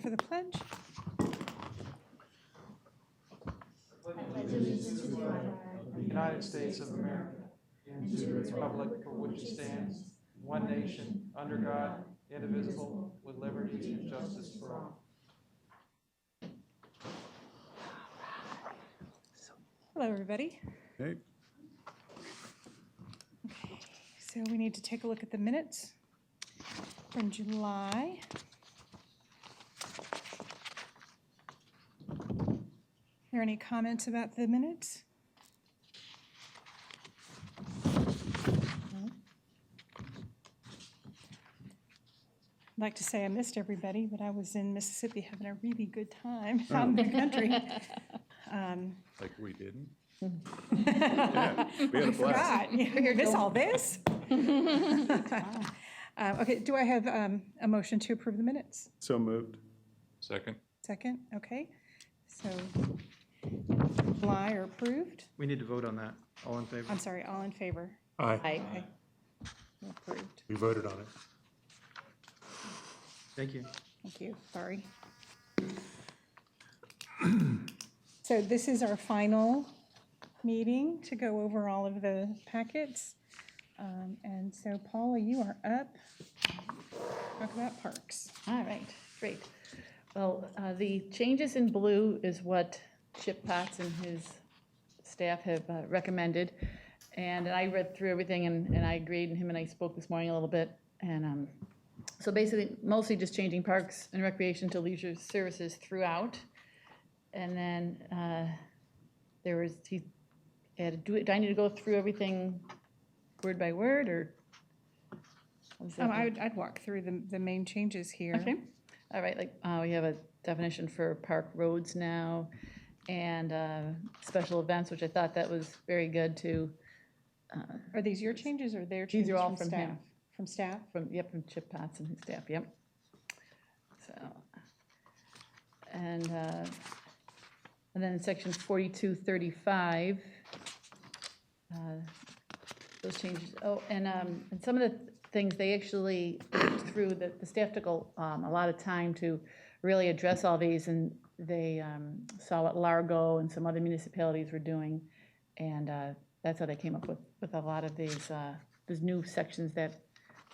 for the pledge. United States of America, and to the republic for which it stands, one nation, under God, indivisible, with liberty and justice for all. Hello, everybody. Hey. Okay, so we need to take a look at the minutes from July. Are there any comments about the minutes? No? I'd like to say I missed everybody, but I was in Mississippi having a really good time out in the country. Like we didn't? Yeah, we had a I blast. forgot. You miss all this? Okay, do I have a motion to approve the minutes? So moved. Second. Second, okay. So July are approved. We need to vote on that. All in favor? I'm sorry, all in favor? Aye. Okay. Approved. We voted on it. Thank you. Thank you, sorry. So this is our final meeting to go over all of the packets. And so Paula, you are up. Talk about parks. All right, great. Well, the changes in blue is what Chip Potts and his staff have recommended. And I read through everything and I agreed, and him and I spoke this morning a little bit. And so basically, mostly just changing parks and recreation to leisure services throughout. And then he added, do I need to go through everything word by word, or? I'd walk through the main changes here. Okay, all right, like, we have a definition for park roads now, and special events, which I thought that was very good too. Are these your changes or their changes These are all from from staff? him. From staff? From Chip Potts and his staff, yep. So, and then in section 4235, those changes, and some of the things, they actually worked through, the staff took a lot of time to really address all these, and they saw what Largo and some other municipalities were doing, and that's how they came up with a lot of these new sections that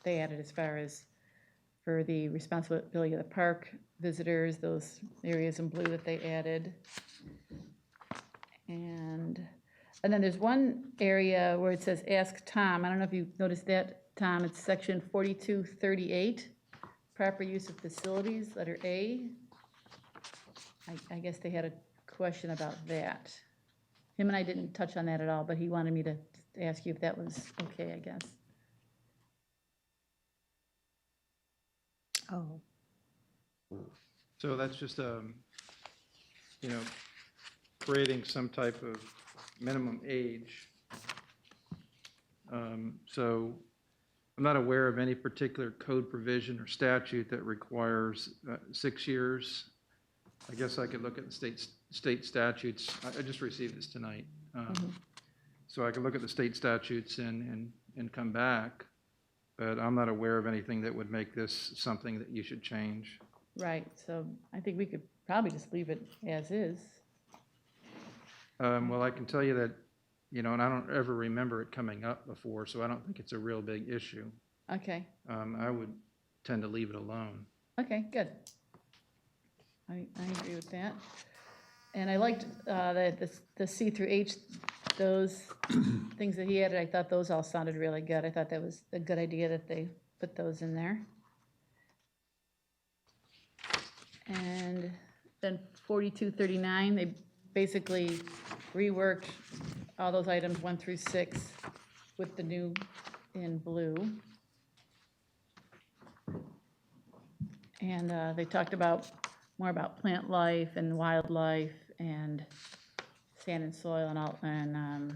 they added as far as for the responsibility of the park visitors, those areas in blue that they added. And then there's one area where it says ask Tom. I don't know if you noticed that, Tom. It's section 4238, proper use of facilities, letter A. I guess they had a question about that. Him and I didn't touch on that at all, but he wanted me to ask you if that was okay, I guess. Oh. So that's just, creating some type of minimum age. So I'm not aware of any particular code provision or statute that requires 6 years. I guess I could look at the state statutes. I just received this tonight. So I could look at the state statutes and come back, but I'm not aware of anything that would make this something that you should change. Right, so I think we could probably just leave it as is. Well, I can tell you that, and I don't ever remember it coming up before, so I don't think it's a real big issue. Okay, I would tend to leave it alone. okay, good. I agree with that. And I liked the C through H, those things that he added, I thought those all sounded really good. I thought that was a good idea that they put those in there. And then 4239, they basically reworked all those items 1 through 6 with the new in blue. And they talked more about plant life and wildlife and sand and soil and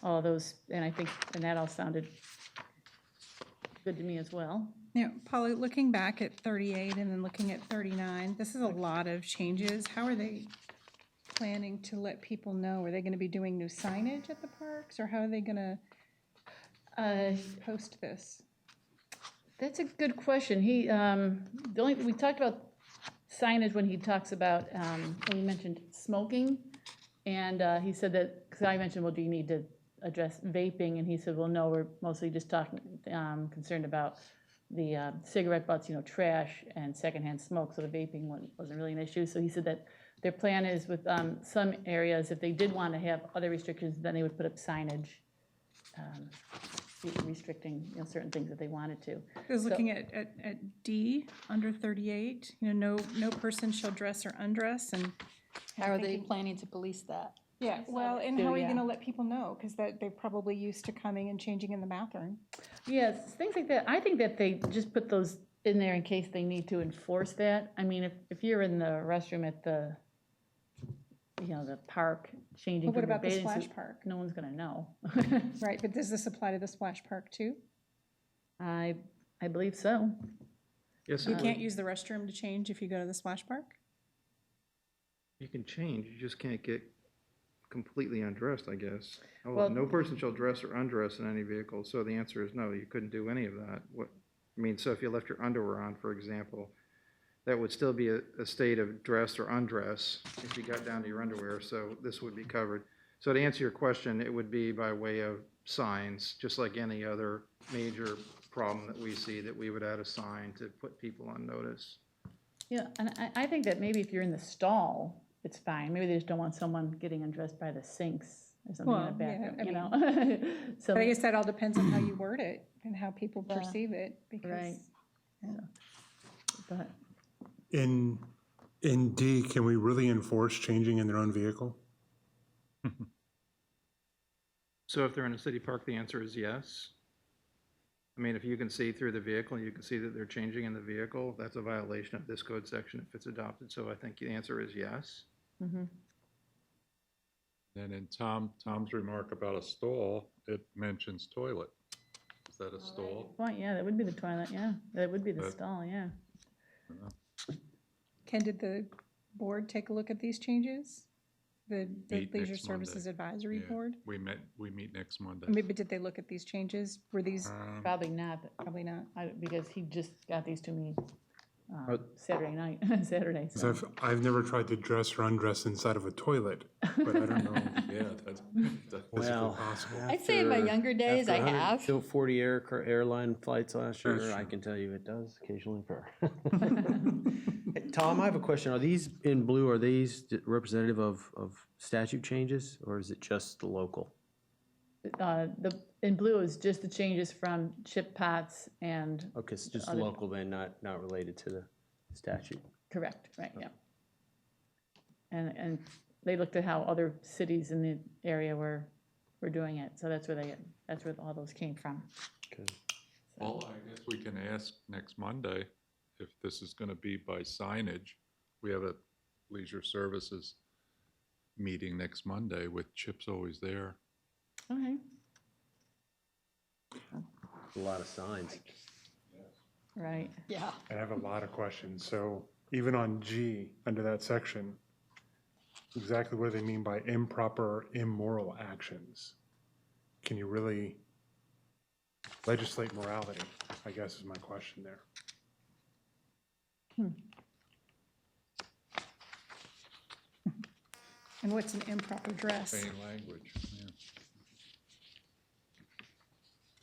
all of those, and I think, and that all sounded good to me as well. Now, Paula, looking back at 38 and then looking at 39, this is a lot of changes. How are they planning to let people know? Are they going to be doing new signage at the parks, or how are they going to post this? That's a good question. We talked about signage when he talks about, when he mentioned smoking. And he said that, because I mentioned, well, do you need to address vaping? And he said, well, no, we're mostly just talking, concerned about the cigarette butts, trash and secondhand smoke, so the vaping wasn't really an issue. So he said that their plan is with some areas, if they did want to have other restrictions, then they would put up signage restricting, certain things that they wanted to. I was looking at D, under 38, no person shall dress or undress, and How are they planning to police that? yeah, well, and too, how are you yeah. gonna let people know? Because they're probably used to coming and changing in the bathroom. Yes, things like that. I think that they just put those in there in case they need to enforce that. I mean, if you're in the restroom at the, the park, changing But what from your about the bathing splash suit, park? no one's gonna know. Right, but does this apply to the splash park too? I believe so. Yes, You can't use the restroom to change if you go to the splash park? you can change, you just can't get completely undressed, I guess. Well- No person shall dress or undress in any vehicle, so the answer is no, you couldn't do any of that. So if you left your underwear on, for example, that would still be a state of dress or undress if you got down to your underwear, so this would be covered. So to answer your question, it would be by way of signs, just like any other major problem that we see, that we would add a sign to put people on notice. Yeah, and I think that maybe if you're in the stall, it's fine. Maybe they just don't want someone getting undressed by the sinks or something in Well, the yeah, bathroom, So, But I guess that all depends on how you word it and how people Yeah. perceive it, because. Right. but, In D, can we really enforce changing in their own vehicle? So if they're in a city park, the answer is yes. I mean, if you can see through the vehicle, you can see that they're changing in the vehicle, that's a violation of this code section if it's adopted. So I think the answer is yes. mhm. And in Tom's remark about a stall, it mentions toilet. Is that a stall? Point, yeah, that would be the toilet, yeah. That would be the But- stall, yeah. Ken, did the board take a look at these changes? The Meet Leisure next Services Monday. Advisory Yeah, Board? We meet next Monday. Maybe did they look at these changes? Were these, Probably not, but probably not. because he just got these to me Oh. Saturday night, Saturday. 'Cause So. I've never tried to dress or undress inside of a toilet, but I don't know Yeah, that's physically Well, possible. I'd say in my younger days, I have. 40 airline flights last year, Sure, I sure. can tell you it does occasionally occur. Hey, Tom, I have a question. Are these in blue, are these representative of statute changes, or is it just the local? In blue is just the changes from chip pots and, Okay, it's just Other- local then, not related to the statute. correct, right, yeah. And they looked at how other cities in the area were doing it, so that's where all those came from. Okay. Well, I guess we can ask next Monday if this is going to be by signage. We have a leisure services meeting next Monday with Chip's always there. Okay, A lot of signs. right. Yeah. I have a lot of questions. So even on G, under that section, exactly what do they mean by improper or immoral actions? Can you really legislate morality, I guess is my question there. And what's an improper dress? Plain language, yeah.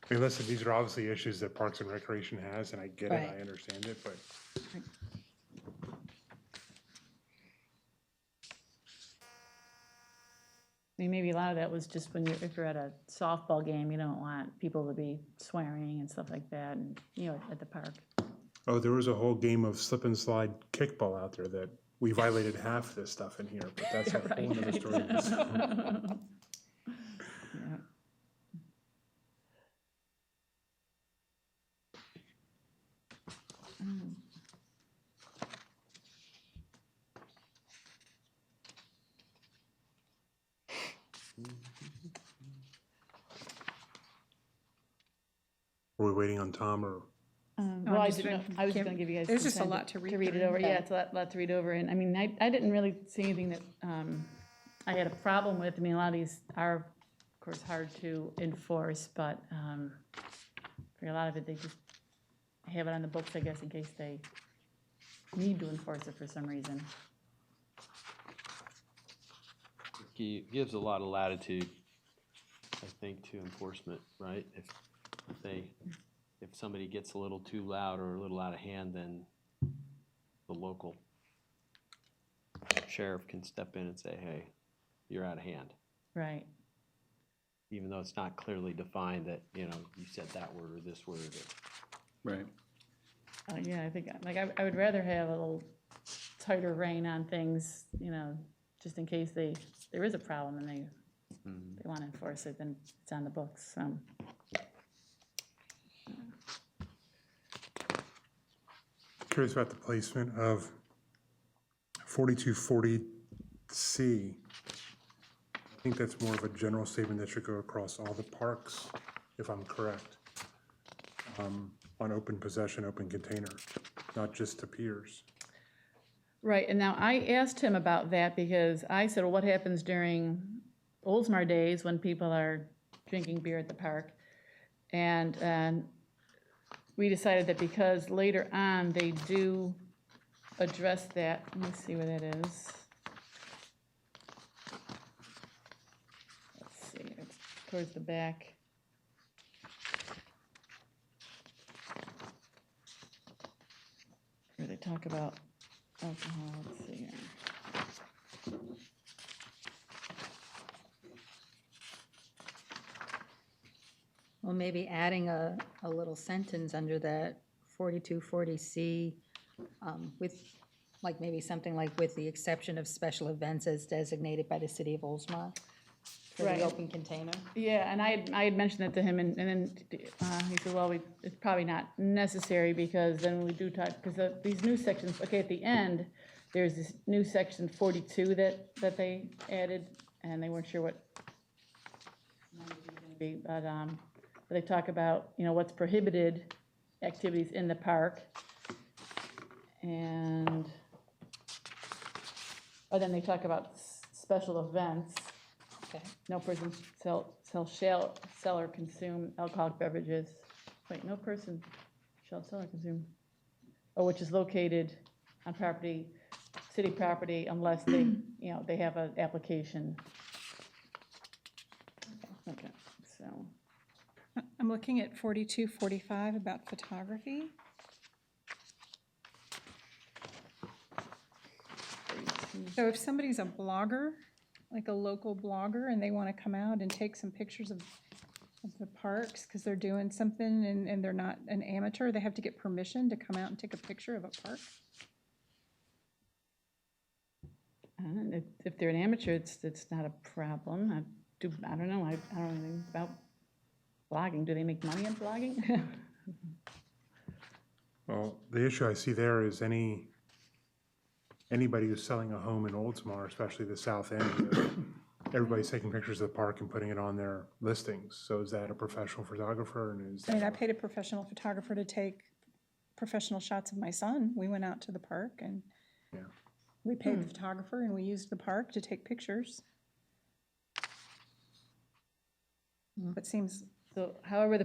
I mean, listen, these are obviously issues that Parks and Recreation has, and I get it, Right. I understand it, but I mean, maybe a lot of that was just if you're at a softball game, you don't want people to be swearing and stuff like that, and, at the park. oh, there was a whole game of slip and slide kickball out there that we violated half this stuff in here, but that's a whole other story. Yeah. Are we waiting on Tom or? Well, I just didn't know, wouldn't I was give- just gonna give you guys. there's some just a time lot to read read it through. over, yeah, it's a lot to read over, and, I mean, I didn't really see anything that, I had a problem with. I mean, a lot of these are, of course, hard to enforce, but, for a lot of it, they just have it on the books, I guess, in case they need to enforce it for some reason. Gives a lot of latitude, I think, to enforcement, right? If somebody gets a little too loud or a little out of hand, then the local sheriff can step in and say, hey, you're out of hand. Right. Even though it's not clearly defined that, you said that word or this word. Right. Yeah, I think, like, I would rather have a little tighter rein on things, just in case there is a problem and they want to enforce it, then it's on the books, so. Curious about the placement of 4240C. I think that's more of a general statement that should go across all the parks, if I'm correct, on open possession, open container, not just to piers. Right, and now I asked him about that because I said, well, what happens during Oldsmar days when people are drinking beer at the park? And we decided that because later on they do address that. Let me see where that is. Let's see, it's towards the back. Where they talk about alcohol, let's see here. Well, maybe adding a little sentence under that 4240C with, like, maybe something like, with the exception of special events as designated by the city of Oldsmar for Right. the open container. Yeah, and I had mentioned it to him, and then he said, well, it's probably not necessary, because then we do talk, because these new sections, okay, at the end, there's this new section 42 that they added, and they weren't sure what number it was gonna be, but they talk about, what's prohibited activities in the park, and then they talk about special events. Okay. No person shall sell or consume alcoholic beverages. Wait, no person shall sell or consume, which is located on property, city property, unless they, they have an application. Okay, so, I'm looking at 4245 about photography. So if somebody's a blogger, like a local blogger, and they want to come out and take some pictures of the parks because they're doing something and they're not an amateur, they have to get permission to come out and take a picture of a park? if they're an amateur, it's not a problem. I don't know, I don't know anything about blogging. Do they make money on blogging? Well, the issue I see there is anybody who's selling a home in Oldsmar, especially the south end, everybody's taking pictures of the park and putting it on their listings. So is that a professional photographer? And is I mean, I that- paid a professional photographer to take professional shots of my son. We went out to the park and Yeah. we paid the photographer and we used the park to take pictures. It seems, So, however, the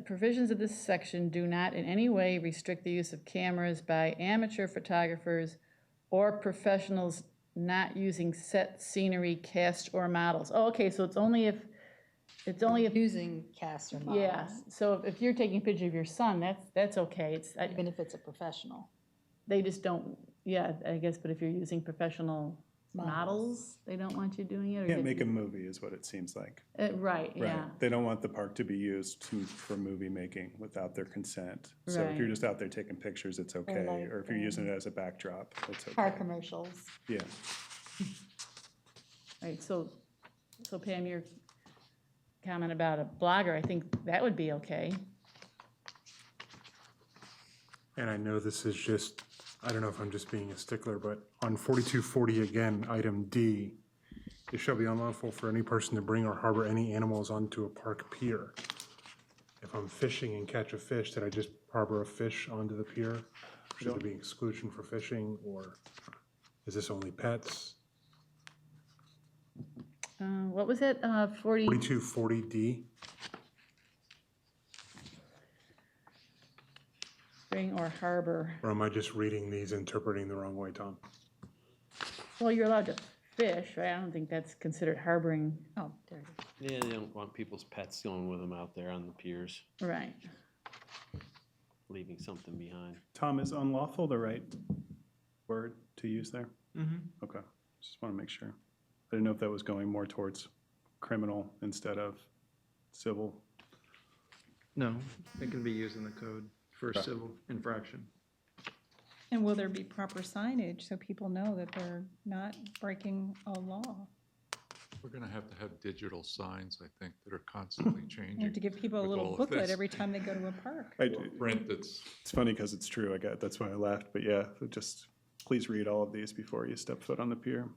provisions of this section do not in any way restrict the use of cameras by amateur photographers or professionals not using set scenery, cast, or models. Oh, okay, so it's only if, Using cast or models. yeah, so if you're taking a picture of your son, that's okay. Even if it's a professional. They just don't, yeah, I guess, but if you're using professional models, they don't want you doing it? Or Can't you- make a movie is what it seems like. Right, yeah. Right. They don't want the park to be used for movie making without their consent. So if you're Right. just out there taking pictures, it's okay. like, Or if you're using it as a backdrop, it's Car okay. commercials. Yeah. Right, so Pam, your comment about a blogger, I think that would be okay. And I know this is just, I don't know if I'm just being a stickler, but on 4240 again, item D, it shall be unlawful for any person to bring or harbor any animals onto a park pier. If I'm fishing and catch a fish, did I just harbor a fish onto the pier? Should there be exclusion for fishing, or is this only pets? What was it, 40? 4240D, Bring or harbor. Or am I just reading these, interpreting the wrong way, Tom? Well, you're allowed to fish, right? I don't think that's considered harboring. Oh, dirty. Yeah, they don't want people's pets going with them out there on the piers, Right. leaving something behind. Tom, is unlawful the right word to use there? Mm-hmm. Okay, just want to make sure. I didn't know if that was going more towards criminal instead of civil. No, it can be used in the code for a Okay. civil infraction. And will there be proper signage so people know that they're not breaking a law? We're gonna have digital signs, I think, that are constantly You changing. have to give people a with all little of booklet this. every time they go to a park. Print that's, It's funny because it's true, that's why I laughed, but yeah, just please read all of these before you step foot on the pier.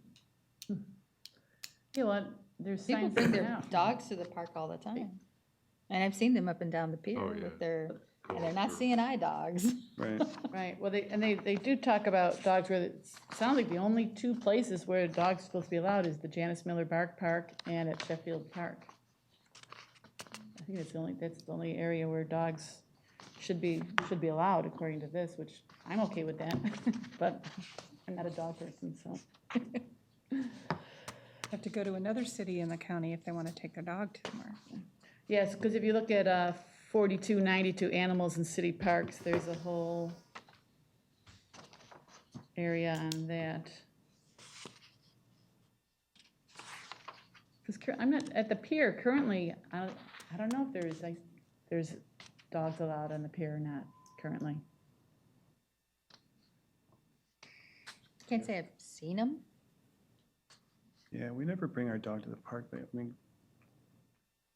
Yeah, well, there's People signs bring there their now. dogs to the park all the time. And I've seen them up and down the pier Oh, yeah. with their, Go and they're not through. seeing eye dogs. Right, Right, well, they do talk about dogs where it sounds like the only two places where dogs are supposed to be allowed is the Janice Miller Bark Park and at Sheffield Park. I think that's the only area where dogs should be allowed according to this, which I'm okay with that, but I'm not a dog person, so. Have to go to another city in the county if they want to take their dog to the mark. Yes, because if you look at 4292 animals in city parks, there's a whole area on that. Because I'm not, at the pier currently, I don't know if there's dogs allowed on the pier or not currently. Can't say I've seen them. yeah, we never bring our dog to the park, but I mean,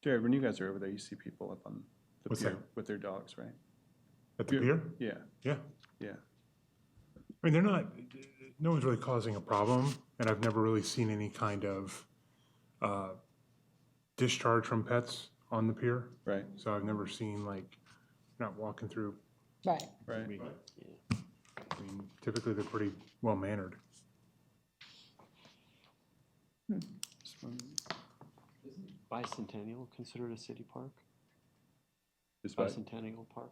Jared, when you guys are over there, you see people up on the What's pier that? with their dogs, right? At the pier? Yeah, Yeah. yeah. I mean, they're not, no one's really causing a problem, and I've never really seen any kind of discharge from pets on the pier. Right, So I've never seen, like, not walking through. Right. right. I mean, typically they're pretty well-mannered. Just one- Bicentennial considered a city park? Is what- Bicentennial Park?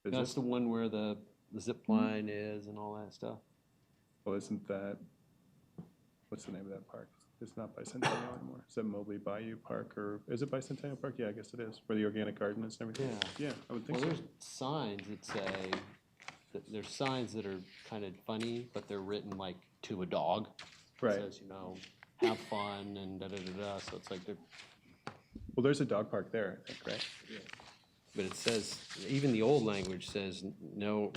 is That's it? the one where the zip line is and all that stuff. Well, isn't that, what's the name of that park? It's not Bicentennial anymore. Is that Mobley Bayou Park, or is it Bicentennial Park? Yeah, I guess it is, where the organic garden is and everything. Yeah, I would think Well, so. there's signs that say, there's signs that are kind of funny, but they're written like to a dog. It Right. says, you know, have fun and da-da-da-da, so it's like they're, Well, there's a dog park there, I think, right? but it says, even the old language says, no,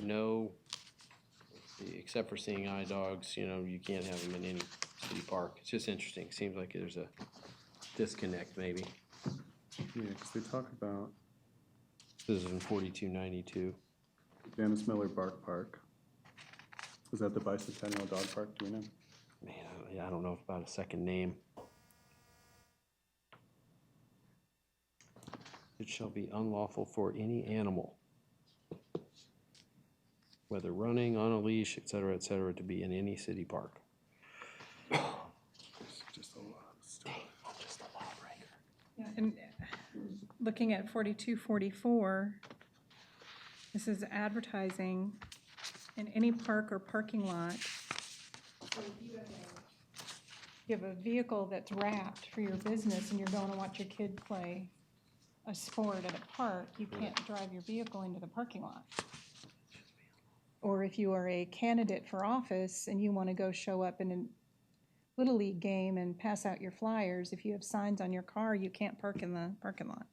except for seeing eye dogs, you know, you can't have them in any city park. It's just interesting. Seems like there's a disconnect maybe. Yeah, because they talk about This is in 4292. Janice Miller Bark Park. Is that the Bicentennial Dog Park? Do we know? Man, I don't know about a second name. It shall be unlawful for any animal, whether running, on a leash, et cetera, to be in any city park. It's just a lot of stuff. Just a lawbreaker. Yeah, and looking at 4244, this is advertising in any park or parking lot. So if you have a vehicle that's wrapped for your business and you're going to watch your kid play a sport at a park, you can't drive your vehicle into the parking lot. Or if you are a candidate for office and you want to go show up in a Little League game and pass out your flyers, if you have signs on your car, you can't park in the parking lot.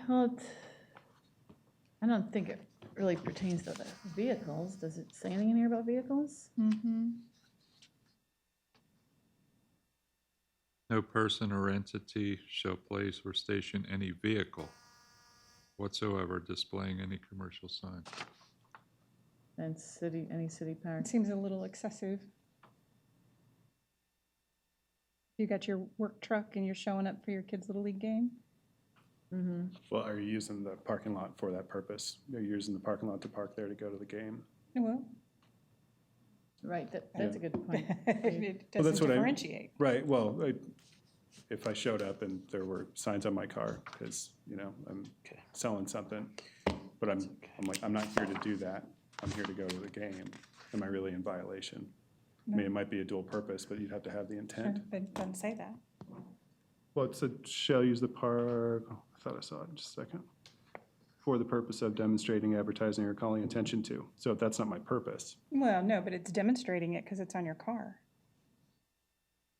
Well, I don't think it really pertains to the vehicles. Does it say anything in here about vehicles? Mm-hmm. No person or entity shall place or station any vehicle whatsoever displaying any commercial sign. And any city park? It seems a little excessive. You got your work truck and you're showing up for your kid's Little League game? Mm-hmm. Well, are you using the parking lot for that purpose? Are you using the parking lot to park there to go to the game? Well, Right, that's a good point. it Well, that's doesn't what I- differentiate. Right, well, if I showed up and there were signs on my car, because, you know, I'm selling something, but I'm like, I'm not here to do that. I'm here to go to the game. Am I really in violation? I mean, it might be a dual purpose, but you'd have to have the intent. It doesn't say that. Well, it said, shall use the park, oh, I thought I saw it, just a second. For the purpose of demonstrating, advertising, or calling attention to. So if that's not my purpose, Well, no, but it's demonstrating it because it's on your car.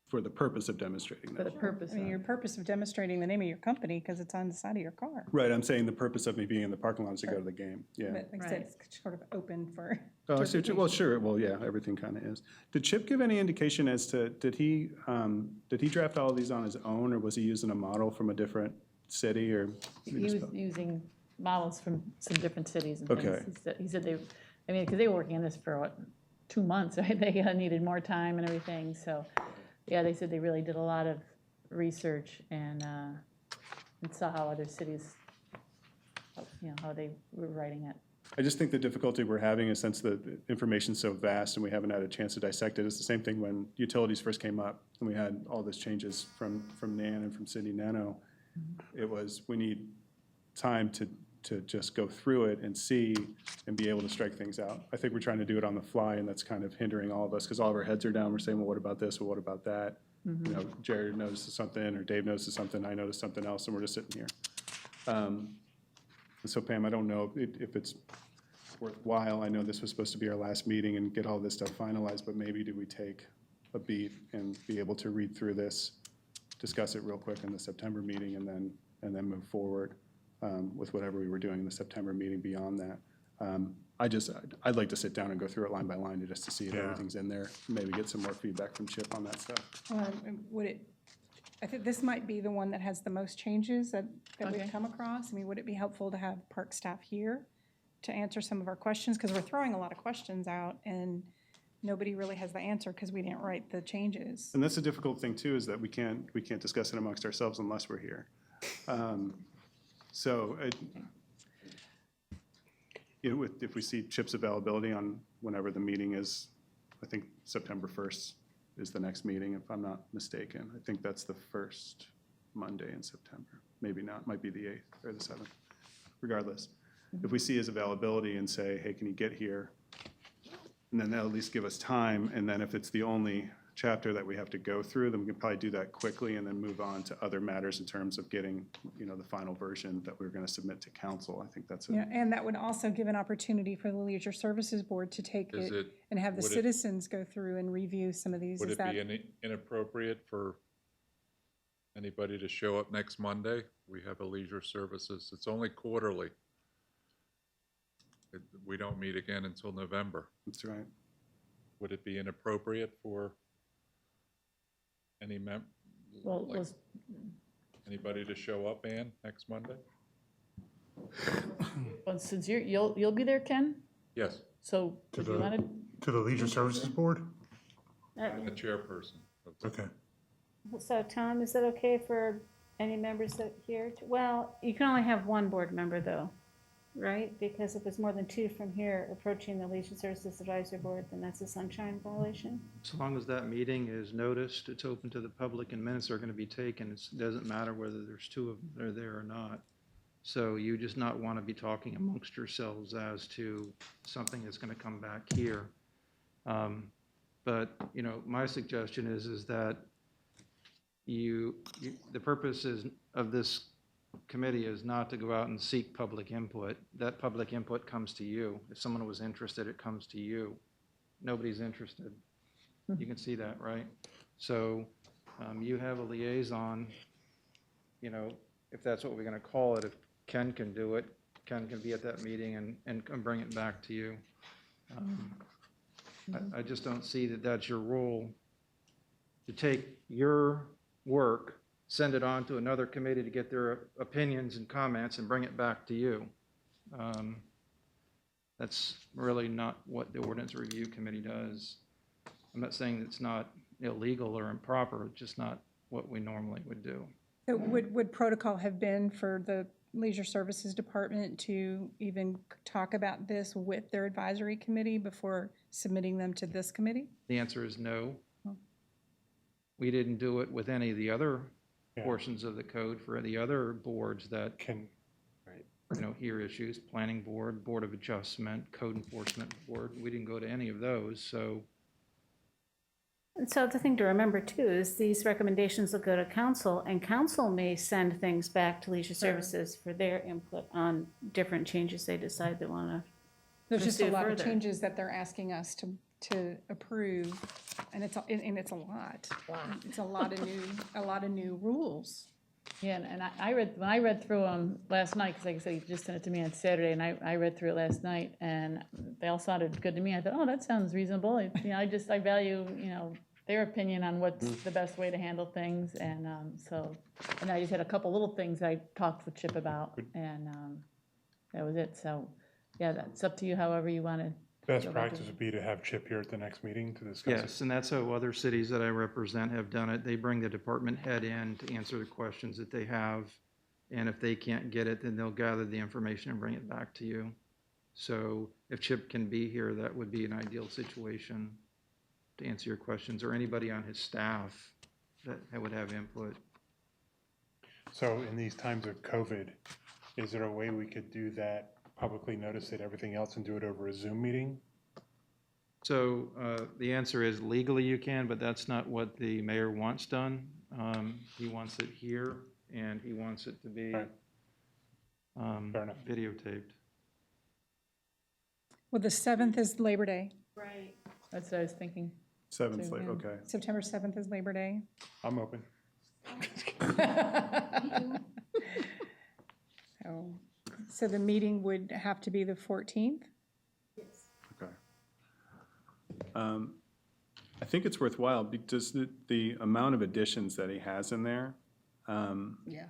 for the purpose of demonstrating For the that. purpose I mean, of. your purpose of demonstrating the name of your company because it's on the side of your car. Right, I'm saying the purpose of me being in the parking lot is to go to the game, yeah. But like I said, it's sort of open for. Oh, I see what you- well, sure, well, yeah, everything kind of is. Did Chip give any indication as to, did he draft all of these on his own, or was he using a model from a different city, or? He was using models from some different cities and things. Okay. He said they, I mean, because they were working on this for what, 2 months, right? They needed more time and everything, so, yeah, they said they really did a lot of research and saw how other cities, you know, how they were writing it. I just think the difficulty we're having is since the information's so vast and we haven't had a chance to dissect it, it's the same thing when utilities first came up and we had all these changes from NAN and from City Nano. It was, we need time to just go through it and see and be able to strike things out. I think we're trying to do it on the fly, and that's kind of hindering all of us because all of our heads are down. We're saying, well, what about this? Well, what about that? You know, Jared notices something, or Dave notices something, I notice something else, and we're just sitting here. So Pam, I don't know if it's worthwhile. I know this was supposed to be our last meeting and get all this stuff finalized, but maybe do we take a beat and be able to read through this, discuss it real quick in the September meeting, and then move forward with whatever we were doing in the September meeting beyond that. I'd like to sit down and go through it line by line just to see if Yeah. everything's in there, maybe get some more feedback from Chip on that stuff. Would it, I think this might be the one that has the most changes that Okay. we've come across. I mean, would it be helpful to have park staff here to answer some of our questions? Because we're throwing a lot of questions out and nobody really has the answer because we didn't write the changes. And that's the difficult thing too, is that we can't discuss it amongst ourselves unless we're here. So, you know, if we see Chip's availability on whenever the meeting is, I think September 1st is the next meeting, if I'm not mistaken. I think that's the first Monday in September. Maybe not, might be the 8th or the 7th, regardless. If we see his availability and say, hey, can you get here? And then that'll at least give us time, and then if it's the only chapter that we have to go through, then we can probably do that quickly and then move on to other matters in terms of getting, you know, the final version that we're gonna submit to council. I think that's Yeah, it. and that would also give an opportunity for the Leisure Services Board to take Is it it, and have the would it- citizens go through and review some of these. would Is it that, be inappropriate for anybody to show up next Monday? We have a leisure services, it's only quarterly. We don't meet again until November. That's right. Would it be inappropriate for any Well, like anybody to show up, Ann, next Monday? well, since you'll be there, Ken, Yes, so To if you the- wanted, To the Leisure Services Board? I'm the chairperson of the Okay. So Tom, is that okay for any members that here? Well, you can only have one board member though, right? Because if it's more than two from here approaching the Leisure Services Advisory Board, then that's a sunshine violation. So long as that meeting is noticed, it's open to the public and minutes are going to be taken. It doesn't matter whether there's two of them that are there or not. So you just not want to be talking amongst yourselves as to something that's going to come back here. But, you know, my suggestion is that the purpose of this committee is not to go out and seek public input. That public input comes to you. If someone was interested, it comes to you. Nobody's interested. You can see that, right? So you have a liaison, you know, if that's what we're going to call it. If Ken can do it, Ken can be at that meeting and bring it back to you. I just don't see that that's your role, to take your work, send it on to another committee to get their opinions and comments and bring it back to you. That's really not what the Ordinance Review Committee does. I'm not saying it's not illegal or improper, it's just not what we normally would do. so would protocol have been for the Leisure Services Department to even talk about this with their advisory committee before submitting them to this committee? The answer is no. Oh. We didn't do it with any of the other Yeah. portions of the code for the other boards that, Can, hear issues, planning board, board of adjustment, code enforcement board. We didn't go to any of those, so And so the thing to remember too is these recommendations will go to council, and council may send things back to leisure services for their input on different changes they decide they wanna. There's just a pursue lot of further. changes that they're asking us to approve, and it's a lot. It's a lot of new rules. Yeah, and when I read through them last night, because like I said, you just sent it to me on Saturday, and I read through it last night, and they all sounded good to me. I thought, oh, that sounds reasonable. I value, their opinion on what's the best way to handle things, and and I just had a couple little things I talked with Chip about, and that was it. So, yeah, that's up to you, however you want to. best practice would be to have Chip here at the next meeting to discuss it. yes, and that's how other cities that I represent have done it. They bring the department head in to answer the questions that they have, and if they can't get it, then they'll gather the information and bring it back to you. So if Chip can be here, that would be an ideal situation to answer your questions, or anybody on his staff that would have input. So in these times of COVID, is there a way we could do that, publicly notice it, everything else, and do it over a Zoom meeting? So the answer is legally you can, but that's not what the mayor wants done. He wants it here, and he wants it to be Right. Fair enough. videotaped. Well, the 7th is Labor Day. Right. That's what I was thinking. 7th, So, yeah. okay. September 7th is Labor Day. I'm open. So the meeting would have to be the 14th? Okay. I think it's worthwhile because the amount of additions that he has in there, Yeah.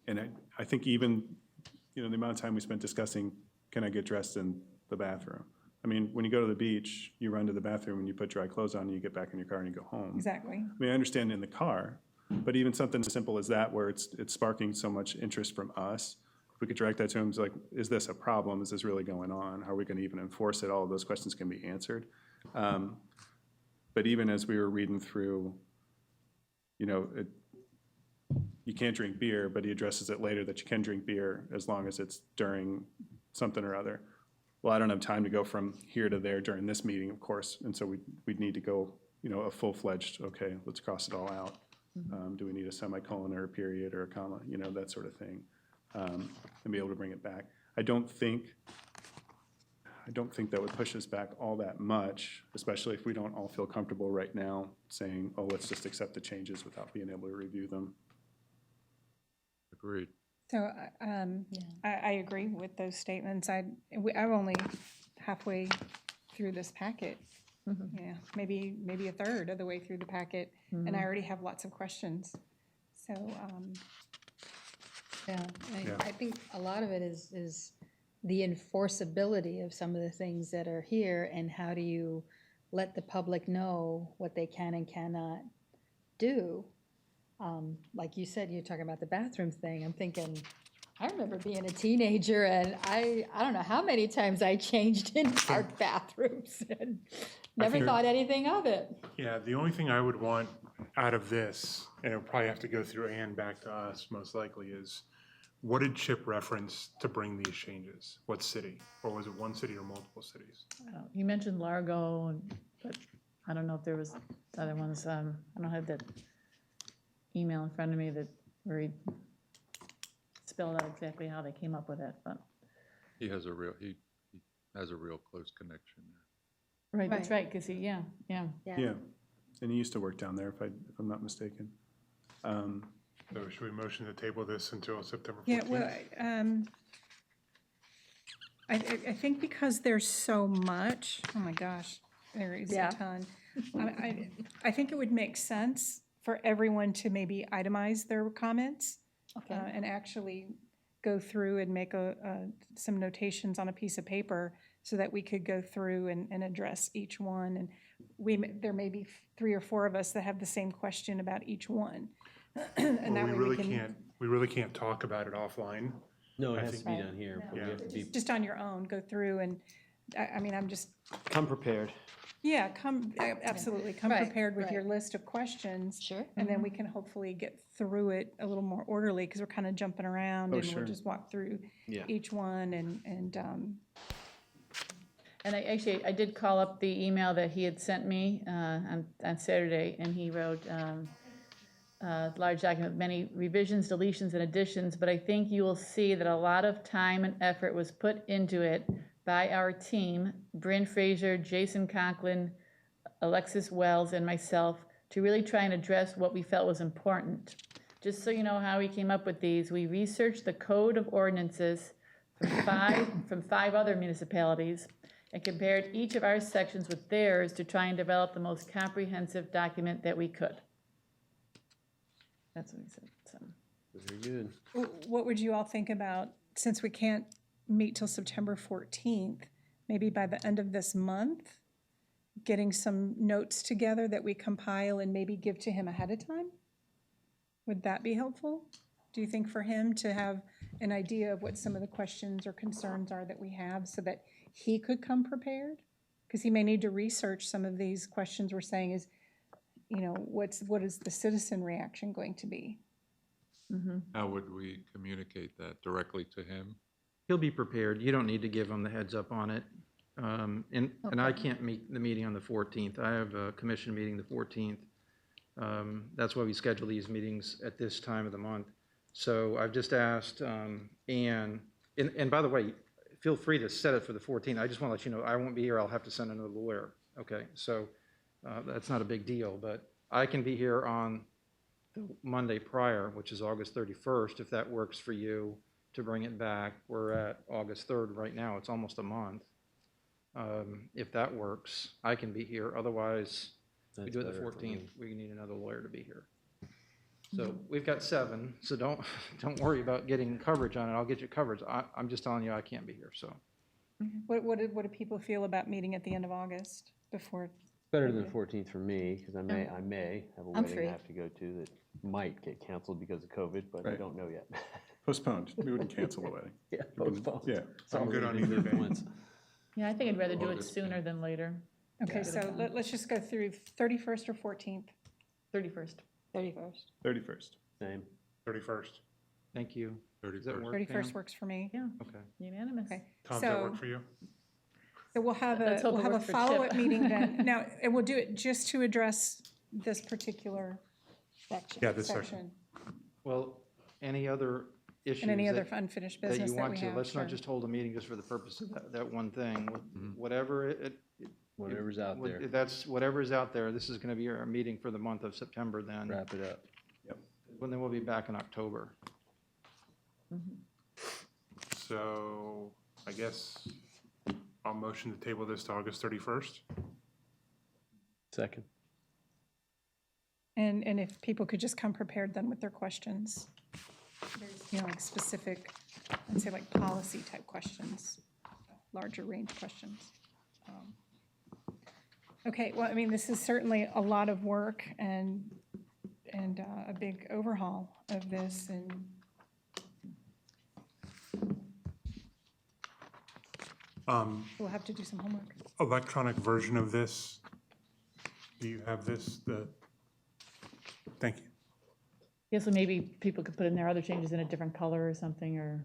and I think even, the amount of time we spent discussing, can I get dressed in the bathroom? I mean, when you go to the beach, you run to the bathroom and you put dry clothes on and you get back in your car and you go home. Exactly. I mean, I understand in the car, but even something as simple as that, where it's sparking so much interest from us, if we could direct that to him, it's like, is this a problem? Is this really going on? How are we going to even enforce it? All of those questions can be answered. But even as we were reading through, you can't drink beer, but he addresses it later that you can drink beer as long as it's during something or other. Well, I don't have time to go from here to there during this meeting, of course, and so we'd need to go, a full-fledged, okay, let's cross it all out. Do we need a semicolon or a period or a comma, that sort of thing, and be able to bring it back. I don't think that would push us back all that much, especially if we don't all feel comfortable right now saying, oh, let's just accept the changes without being able to review them. Agreed. So I agree with those statements. I'm only halfway through this packet. Yeah, maybe a third of the way through the packet, and I already have lots of questions. So, Yeah, Yeah. I think a lot of it is the enforceability of some of the things that are here, and how do you let the public know what they can and cannot do? Like you said, you're talking about the bathroom thing. I'm thinking, I remember being a teenager, and I don't know how many times I changed in park bathrooms and never think- thought anything of it. Yeah, the only thing I would want out of this, and it'll probably have to go through Ann back to us most likely, is what did Chip reference to bring these changes? What city? Or was it one city or multiple cities? You mentioned Largo, but I don't know if there was other ones. I don't have that email in front of me where he spelled out exactly how they came up with it, but. He has a real close connection there. Right, that's right, because yeah. Yeah, and he used to work down there, if I'm not mistaken. So should we motion to table this until September 14th? yeah, well, I think because there's so much, oh my gosh, there is a Yeah. ton. I think it would make sense for everyone to maybe itemize their comments and actually go through and make some notations on a piece of paper so that we could go through and address each one. And there may be 3 or 4 of us that have the same question about each one. And Well, that way we really can't talk about it offline. No, it I has to think- be done here, but we have to be, just on your own, go through and, I'm just, come prepared. Yeah, absolutely, come Right, prepared with your right. list of questions. Sure. And then we can hopefully get through it a little more orderly, because we're kind of jumping around, Oh, and sure. we'll just walk through Yeah. each one, And I did call up the email that he had sent me on Saturday, and he wrote, large document, with many revisions, deletions, and additions, but I think you will see that a lot of time and effort was put into it by our team, Bryn Fraser, Jason Conklin, Alexis Wells, and myself, to really try and address what we felt was important. Just so you know how we came up with these, we researched the code of ordinances from five other municipalities and compared each of our sections with theirs to try and develop the most comprehensive document that we could. That's what he said, so. Very good. what would you all think about, since we can't meet till September 14th, maybe by the end of this month, getting some notes together that we compile and maybe give to him ahead of time? Would that be helpful? Do you think, for him to have an idea of what some of the questions or concerns are that we have, so that he could come prepared? Because he may need to research some of these questions we're saying is, what is the citizen reaction going to be? How would we communicate that directly to him? He'll be prepared. You don't need to give him the heads up on it. And I can't meet the meeting on the 14th. I have a commission meeting the 14th. That's why we schedule these meetings at this time of the month. So I've just asked Ann, and by the way, feel free to set it for the 14th. I just want to let you know, I won't be here. I'll have to send another lawyer. Okay, so that's not a big deal, but I can be here on the Monday prior, which is August 31st, if that works for you, to bring it back. We're at August 3rd right now. It's almost a month. If that works, I can be here. Otherwise, we That's do it the better for 14th. me. We need another lawyer to be here. So we've got 7, so don't worry about getting coverage on it. I'll get you coverage. I'm just telling you I can't be here, so. What do people feel about meeting at the end of August before? Better than the 14th for me, because I may have a I'm wedding free. I have to go to that might get canceled because of COVID, but I Right. don't know yet. Postponed. We wouldn't cancel the wedding. Yeah, We can- postponed. Yeah. So I'm good we on need to either do it day. once. Yeah, I think I'd rather do it August sooner 10th. than later. Okay, so let's just go through 31st or 14th. 31st. 31st. 31st. Same. 31st. Thank you. Does that 31st. work, 31st Pam? works for me. Yeah, Okay. unanimous. Okay. Tom, does that So- work for you? So we'll have Let's hope it a works for Chip. follow-up meeting then. Now, and we'll do it just to address this particular Yeah, this section. Well, any other issues and any other that unfinished that business you that want we to, have. let's sure. not just hold a meeting just for the purpose of that one thing. Whatever Whatever's out there, that's whatever's out there. This is going to be our meeting for the month of September then. wrap it up. Well, then we'll be back in October. So I guess I'll motion to table this to August 31st. Second. And if people could just come prepared then with their questions. There's, like specific, I'd say like policy type questions, larger range questions. Okay, well, I mean, this is certainly a lot of work and a big overhaul of this, and we'll have to do some homework. Electronic version of this. Do you have this? Thank you. Yeah, so maybe people could put in their other changes in a different color or something, or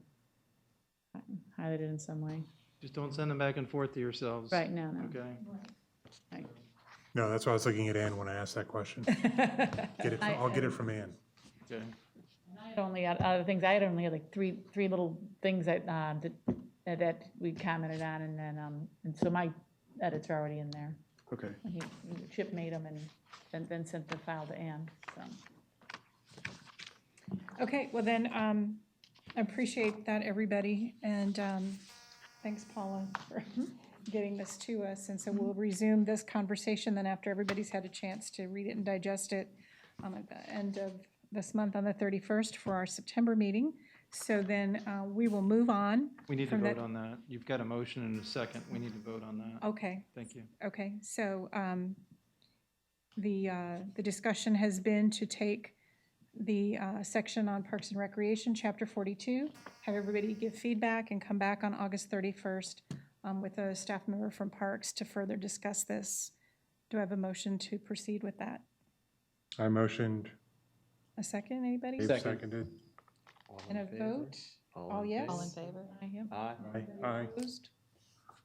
highlight it in some way. Just don't send them back and forth to yourselves. Right, no. Okay. Right. No, that's why I was looking at Ann when I asked that question. I'll get it from Ann. Okay. I had only, out of the things, I had only had like three little things that we commented on, and then, and so my edits are already in there. Okay. And Chip made them and then sent the file to Ann, so. Okay, well then, I appreciate that, everybody, and thanks, Paula, for getting this to us. And so we'll resume this conversation then after everybody's had a chance to read it and digest it at the end of this month on the 31st for our September meeting. So then we will move on. We need to from vote that- on that. You've got a motion and a second. We need to vote on that. Okay, Thank you. okay, so the discussion has been to take the section on Parks and Recreation, Chapter 42, have everybody give feedback and come back on August 31st with a staff member from Parks to further discuss this Do I have a motion to proceed with that? I motioned, A second, anybody? Dave Second. seconded. All And in a favor? vote? All in yes? All in favor? Aye. Aye. Opposed?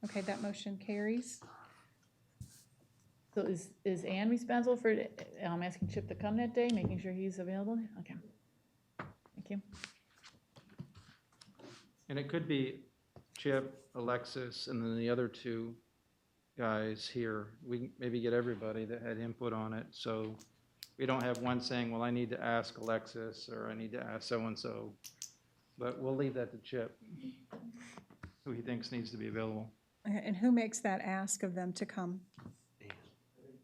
Okay, that motion carries. So is Ann responsible for, asking Chip to come that day, making sure he's available? Okay. Thank you. And it could be Chip, Alexis, and then the other two guys here. We can maybe get everybody that had input on it, so we don't have one saying, well, I need to ask Alexis, or I need to ask so-and-so. But we'll leave that to Chip, who he thinks needs to be available. Okay, and who makes that ask of them to come?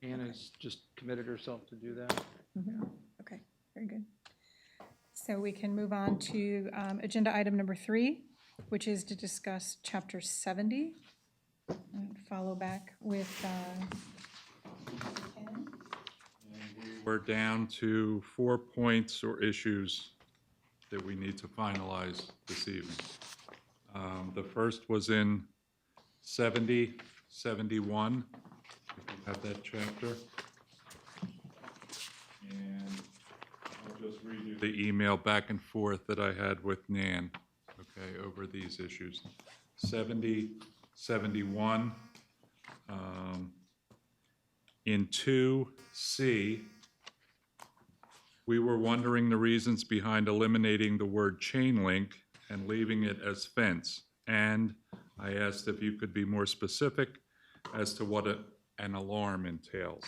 Anna's just committed herself to do that. Okay, very good. So we can move on to agenda item number 3, which is to discuss chapter 70. And follow back with Ken. We're down to 4 points or issues that we need to finalize this evening. The first was in 70, 71, if you have that chapter. And I'll just read you the email back and forth that I had with Nan, okay, over these issues. 70, 71, in 2C, we were wondering the reasons behind eliminating the word chain link and leaving it as fence. And I asked if you could be more specific as to what an alarm entails.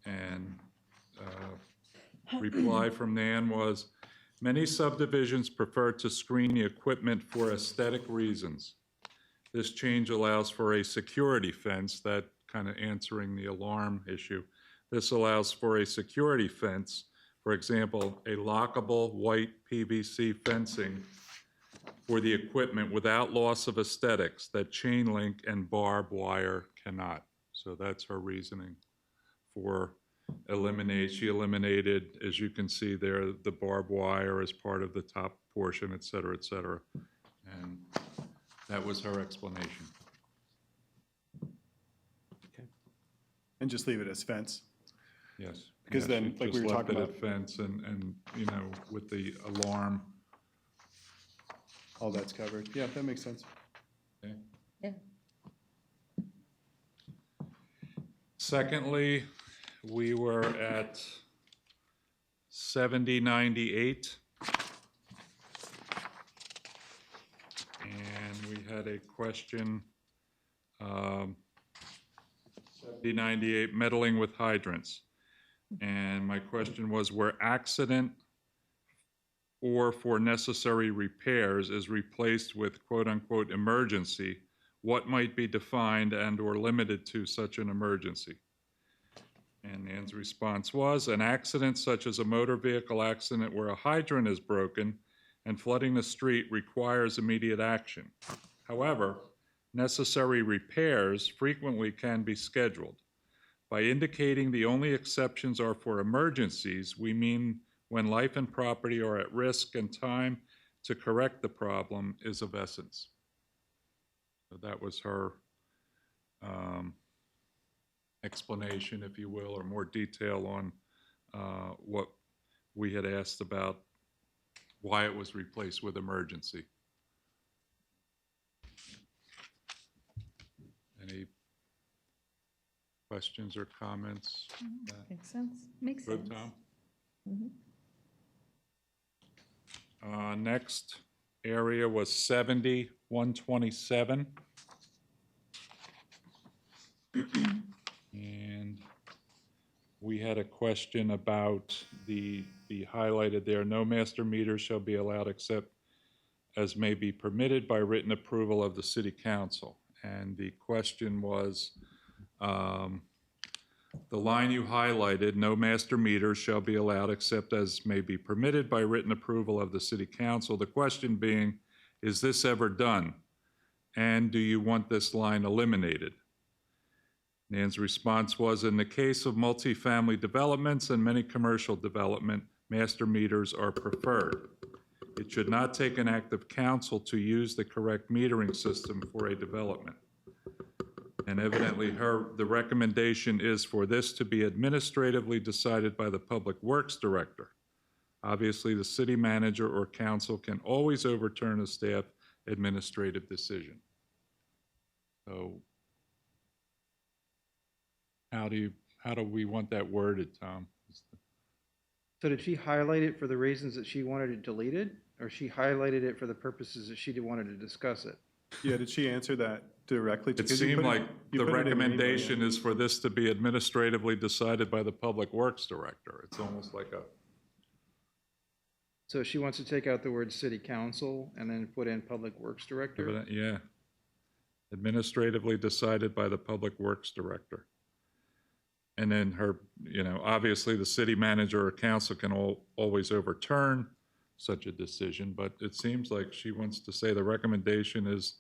And reply from Nan was, many subdivisions prefer to screen the equipment for aesthetic reasons. This change allows for a security fence, that kind of answering the alarm issue. This allows for a security fence, for example, a lockable white PVC fencing for the equipment without loss of aesthetics that chain link and barbed wire cannot. So that's her reasoning for eliminate. She eliminated, as you can see there, the barbed wire as part of the top portion, et cetera, et cetera. And that was her explanation. And just leave it as fence. Yes. Because Yes, then, she like we just were left talking it about- at fence and, you know, with the alarm. All that's covered. Yeah, that makes sense. Okay. Yeah. Secondly, we were at 7098. And we had a question, 7098, meddling with hydrants. And my question was, where accident or for necessary repairs is replaced with quote-unquote emergency, what might be defined and/or limited to such an emergency? And Ann's response was, an accident such as a motor vehicle accident where a hydrant is broken and flooding the street requires immediate action. However, necessary repairs frequently can be scheduled. By indicating the only exceptions are for emergencies, we mean when life and property are at risk and time to correct the problem is of essence. So that was her explanation, if you will, or more detail on what we had asked about why it was replaced with emergency. Any questions or comments? Makes sense. Makes Good, sense. Tom? Mhm. Next area was 70-127. And we had a question about the highlighted there, no master meters shall be allowed except as may be permitted by written approval of the city council. And the question was, the line you highlighted, no master meters shall be allowed except as may be permitted by written approval of the city council. The question being, is this ever done? And do you want this line eliminated? Nan's response was, in the case of multifamily developments and many commercial development, master meters are preferred. It should not take an act of council to use the correct metering system for a development. And evidently the recommendation is for this to be administratively decided by the Public Works Director. Obviously, the city manager or council can always overturn a staff administrative decision. So how do we want that worded, Tom? So did she highlight it for the reasons that she wanted it deleted, or she highlighted it for the purposes that she wanted to discuss it? Yeah, did she answer that directly? It seemed like the recommendation is for this to be administratively decided by the Public Works Director. It's almost like a, So she wants to take out the word city council and then put in public works director? yeah. Administratively decided by the Public Works Director. And then obviously the city manager or council can always overturn such a decision, but it seems like she wants to say the recommendation is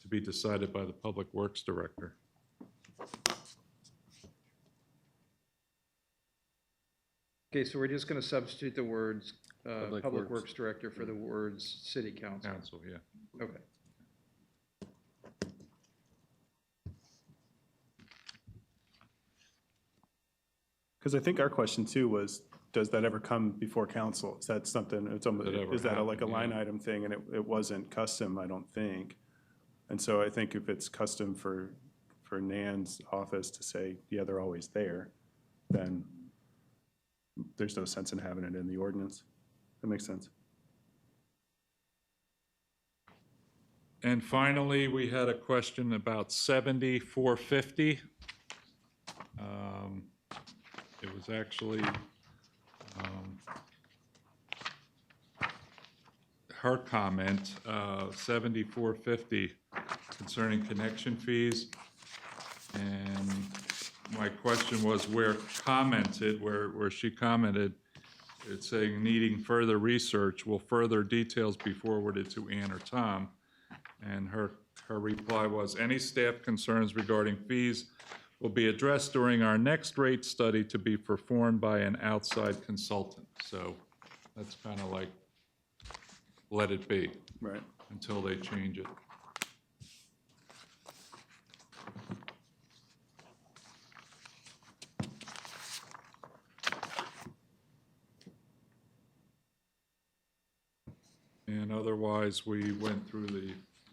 to be decided by the Public Works Director. Okay, so we're just going to substitute the words Public public Works. works director for the words city council. Council, yeah. Okay. Because I think our question too was, does that ever come before council? Is that something, is that like a line item thing? And it wasn't custom, I don't think. And so I think if it's custom for Nan's office to say, yeah, they're always there, then there's no sense in having it in the ordinance. That makes sense. And finally, we had a question about 7450. It was actually her comment, 7450, concerning connection fees. And my question was where she commented, it's saying needing further research, will further details be forwarded to Ann or Tom? And her reply was, any staff concerns regarding fees will be addressed during our next rate study to be performed by an outside consultant. So that's kind of like, let it be. Right. Until they change it. And otherwise, we went through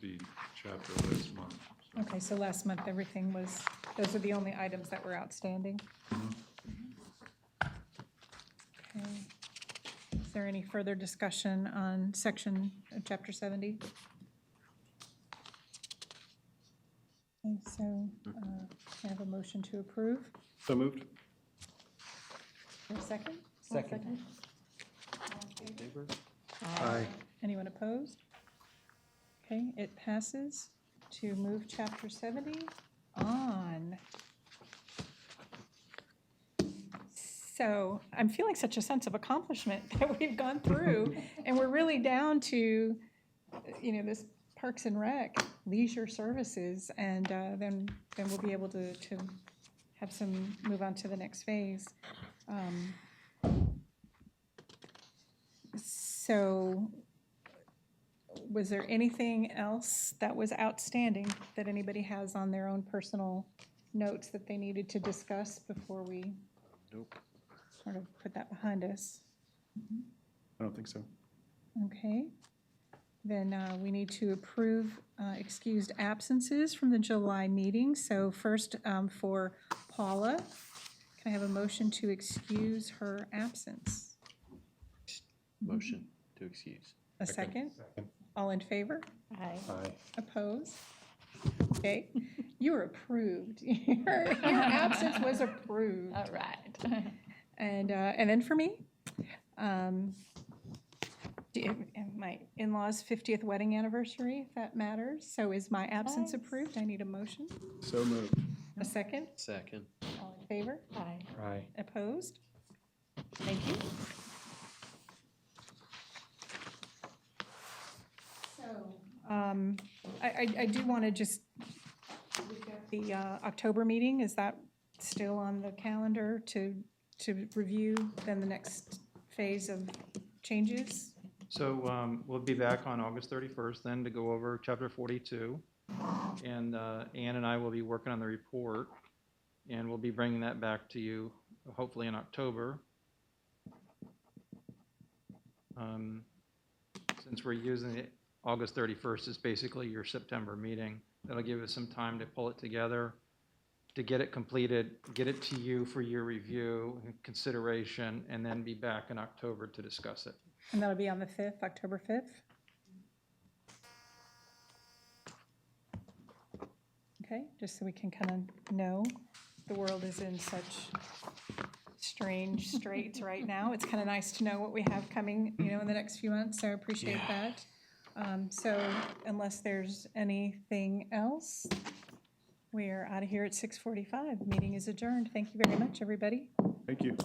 the chapter last month. Okay, so last month, everything was, those are the only items that were outstanding? Okay. Is there any further discussion on chapter 70? Okay, so I have a motion to approve. So moved? For a second? Second. Aye. Anyone opposed? Okay, it passes to move chapter 70 on. So I'm feeling such a sense of accomplishment that we've gone through, and we're really down to, this Parks and Rec, leisure services, and then we'll be able to have move on to the next phase. So was there anything else that was outstanding that anybody has on their own personal notes that they needed to discuss before we sort of put that behind us? I don't think so. Okay. Then we need to approve excused absences from the July meeting. So first, for Paula, can I have a motion to excuse her absence? Motion to excuse. A second? All in favor? Aye. Aye. Opposed? Okay, you're approved. Your absence was approved. All right. And then for me, my in-laws' 50th wedding anniversary, if that matters. So is my absence Nice. approved? I need a motion. So moved. A second? Second. All in favor? Aye. Aye. Opposed? Thank you. So, I do want to just, the October meeting, is that still on the calendar to review then the next phase of changes? So we'll be back on August 31st then to go over chapter 42. And Ann and I will be working on the report, and we'll be bringing that back to you hopefully in October. Since we're using it, August 31st is basically your September meeting. That'll give us some time to pull it together, to get it completed, get it to you for your review and consideration, and then be back in October to discuss it. And that'll be on the 5th, October 5th? Okay, just so we can kind of know. The world is in such strange straits right now. It's kind of nice to know what we have coming, in the next few months, so I appreciate that. So unless there's anything else, we are out of here at 6:45. Meeting is adjourned. Thank you very much, everybody. Thank you.